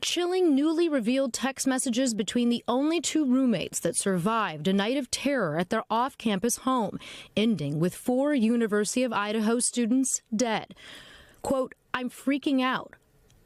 Chilling newly revealed text messages between the only two roommates that survived a night of terror at their off-campus home, ending with 4 University of Idaho students dead. Quote, "I'm freaking out.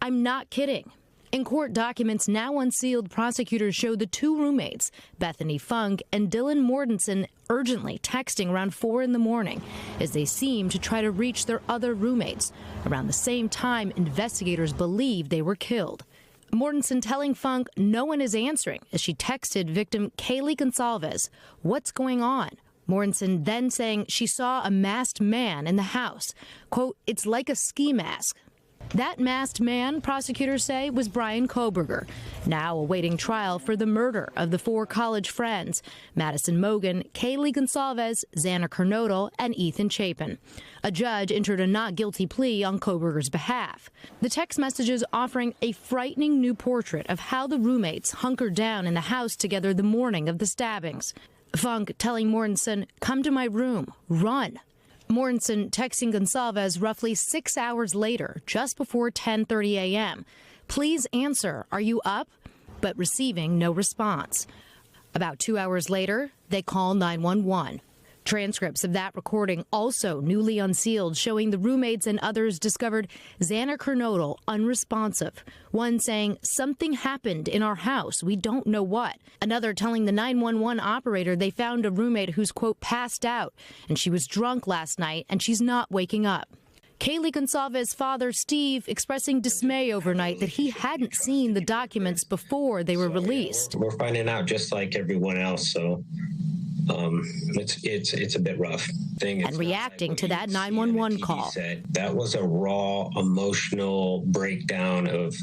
I'm not kidding." In court documents now unsealed, prosecutors show the two roommates, Bethany Funk and Dylan Mortensen, urgently texting around 4 in the morning as they seemed to try to reach their other roommates. Around the same time, investigators believe they were killed. Mortensen telling Funk no one is answering as she texted victim Kaylee Gonsalves, "What's going on?" Mortensen then saying she saw a masked man in the house. Quote, "It's like a ski mask." That masked man, prosecutors say, was Bryan Kohberger, now awaiting trial for the murder of the 4 college friends, Madison Mogen, Kaylee Gonsalves, Xana Kernodle, and Ethan Chapin. A judge entered a not guilty plea on Kohberger's behalf. The text messages offering a frightening new portrait of how the roommates hunkered down in the house together the morning of the stabbings. Funk telling Mortensen, "Come to my room, run." Mortensen texting Gonsalves roughly 6 hours later, just before 10:30 a.m. "Please answer, are you up?" But receiving no response. About 2 hours later, they call 911. Transcripts of that recording also newly unsealed, showing the roommates and others discovered Xana Kernodle unresponsive. One saying, "Something happened in our house. We don't know what." Another telling the 911 operator they found a roommate who's, quote, "passed out, and she was drunk last night, and she's not waking up." Kaylee Gonsalves' father, Steve, expressing dismay overnight that he hadn't seen the documents before they were released. We're finding out just like everyone else, so it's a bit rough. And reacting to that 911 call. That was a raw, emotional breakdown of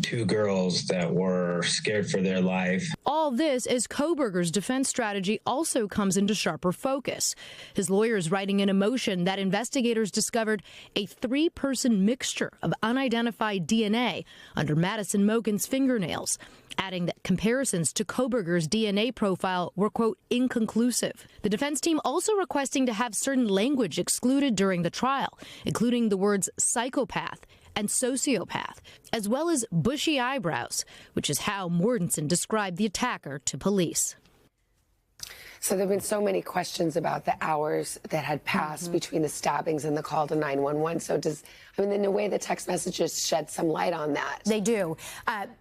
2 girls that were scared for their life. All this as Kohberger's defense strategy also comes into sharper focus. His lawyers writing in a motion that investigators discovered a 3-person mixture of unidentified DNA under Madison Mogen's fingernails, adding that comparisons to Kohberger's DNA profile were, quote, "inconclusive." The defense team also requesting to have certain language excluded during the trial, including the words psychopath and sociopath, as well as bushy eyebrows, which is how Mortensen described the attacker to police. So there have been so many questions about the hours that had passed between the stabbings and the call to 911. So in a way, the text messages shed some light on that. They do.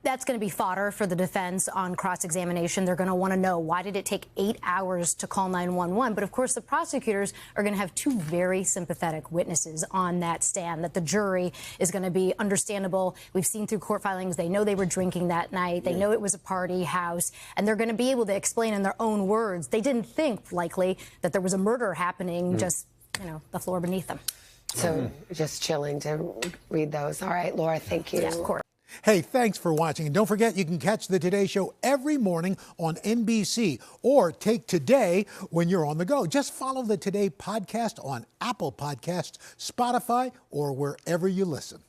That's going to be fodder for the defense on cross-examination. They're going to want to know, why did it take 8 hours to call 911? But of course, the prosecutors are going to have 2 very sympathetic witnesses on that stand that the jury is going to be understandable. We've seen through court filings, they know they were drinking that night. They know it was a party house, and they're going to be able to explain in their own words. They didn't think, likely, that there was a murder happening just, the floor beneath them. So just chilling to read those. All right, Laura, thank you. Yeah, of course. Hey, thanks for watching. And don't forget, you can catch the Today Show every morning on NBC or take Today when you're on the go. Just follow the Today podcast on Apple Podcasts, Spotify, or wherever you listen.